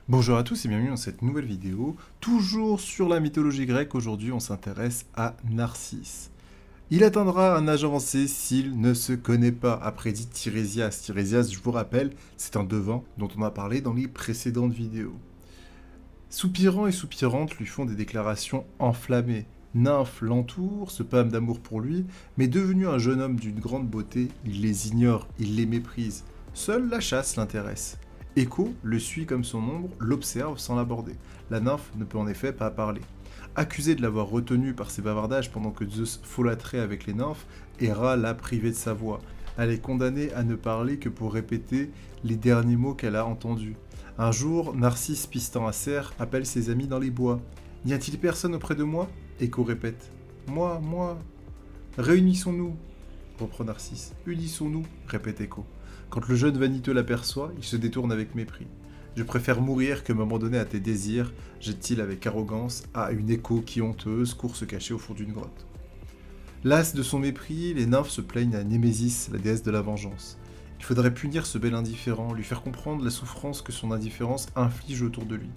Bonjour à tous et bienvenue dans cette nouvelle vidéo, toujours sur la mythologie grecque. Aujourd'hui on s'intéresse à Narcisse. Il atteindra un âge avancé s'il ne se connaît pas, a prédit Tirésias. Tirésias, je vous rappelle, c'est un devin dont on a parlé dans les précédentes vidéos. Soupirant et soupirante lui font des déclarations enflammées. Nymphes l'entourent, se pâment d'amour pour lui, mais devenu un jeune homme d'une grande beauté, il les ignore, il les méprise. Seule la chasse l'intéresse. Écho le suit comme son ombre, l'observe sans l'aborder. La nymphe ne peut en effet pas parler. Accusée de l'avoir retenu par ses bavardages pendant que Zeus folâtrait avec les nymphes, Héra l'a privée de sa voix. Elle est condamnée à ne parler que pour répéter les derniers mots qu'elle a entendus. Un jour, Narcisse, pistant à serre, appelle ses amis dans les bois. « N'y a-t-il personne auprès de moi ?» Écho répète. « Moi, moi !»« Réunissons-nous !» reprend Narcisse. « Unissons-nous !» répète Écho. Quand le jeune vaniteux l'aperçoit, il se détourne avec mépris. « Je préfère mourir que m'abandonner à tes désirs », jette-t-il avec arrogance à une Écho qui, honteuse, court se cacher au fond d'une grotte. Las de son mépris, les nymphes se plaignent à Némésis, la déesse de la vengeance. Il faudrait punir ce bel indifférent, lui faire comprendre la souffrance que son indifférence inflige autour de lui.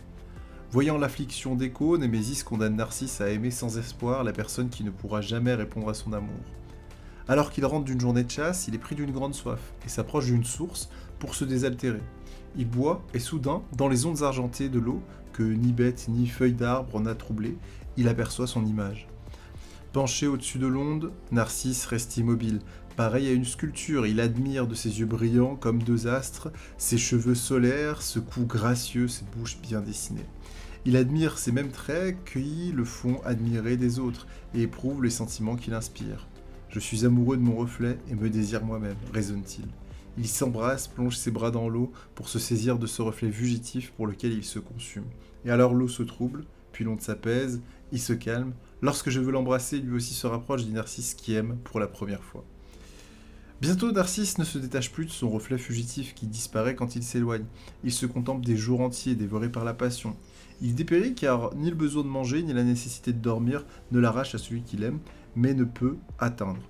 Voyant l'affliction d'Écho, Némésis condamne Narcisse à aimer sans espoir la personne qui ne pourra jamais répondre à son amour. Alors qu'il rentre d'une journée de chasse, il est pris d'une grande soif et s'approche d'une source pour se désaltérer. Il boit et soudain, dans les ondes argentées de l'eau, que ni bête ni feuille d'arbre n'a troublé, il aperçoit son image. Penché au-dessus de l'onde, Narcisse reste immobile. Pareil à une sculpture, il admire de ses yeux brillants comme deux astres, ses cheveux solaires, ce cou gracieux, ses bouches bien dessinées. Il admire ces mêmes traits qui le font admirer des autres et éprouve les sentiments qu'il inspire. « Je suis amoureux de mon reflet et me désire moi-même », raisonne-t-il. Il s'embrasse, plonge ses bras dans l'eau pour se saisir de ce reflet fugitif pour lequel il se consume. Et alors l'eau se trouble, puis l'onde s'apaise, il se calme. Lorsque je veux l'embrasser, lui aussi se rapproche du Narcisse qui aime pour la première fois. Bientôt, Narcisse ne se détache plus de son reflet fugitif qui disparaît quand il s'éloigne. Il se contemple des jours entiers dévorés par la passion. Il dépérit car ni le besoin de manger ni la nécessité de dormir ne l'arrache à celui qu'il aime, mais ne peut atteindre.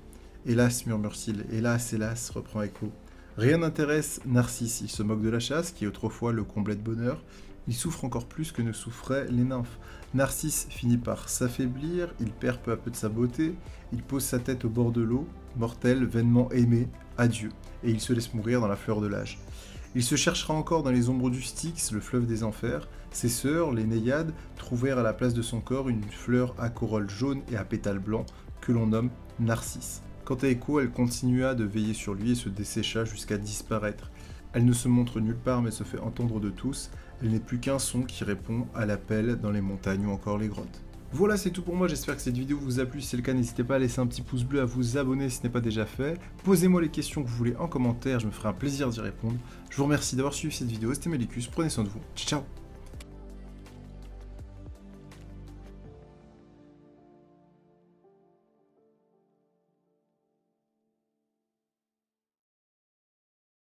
Hélas, murmure-t-il, hélas, hélas, reprend Écho. Rien n'intéresse Narcisse, il se moque de la chasse, qui autrefois le comblait de bonheur. Il souffre encore plus que ne souffraient les nymphes. Narcisse finit par s'affaiblir, il perd peu à peu de sa beauté, il pose sa tête au bord de l'eau, mortel, vainement aimé, adieu, et il se laisse mourir dans la fleur de l'âge. Il se cherchera encore dans les ombres du Styx, le fleuve des enfers. Ses sœurs, les Néiades, trouvèrent à la place de son corps une fleur à corolle jaune et à pétales blancs que l'on nomme Narcisse. Quant à Écho, elle continua de veiller sur lui et se dessécha jusqu'à disparaître. Elle ne se montre nulle part mais se fait entendre de tous. Elle n'est plus qu'un son qui répond à l'appel dans les montagnes ou encore les grottes. Voilà, c'est tout pour moi, j'espère que cette vidéo vous a plu. Si c'est le cas, n'hésitez pas à laisser un petit pouce bleu, à vous abonner si ce n'est pas déjà fait. Posez-moi les questions que vous voulez en commentaire, je me ferai un plaisir d'y répondre. Je vous remercie d'avoir suivi cette vidéo, c'était Melicus, prenez soin de vous, ciao ciao.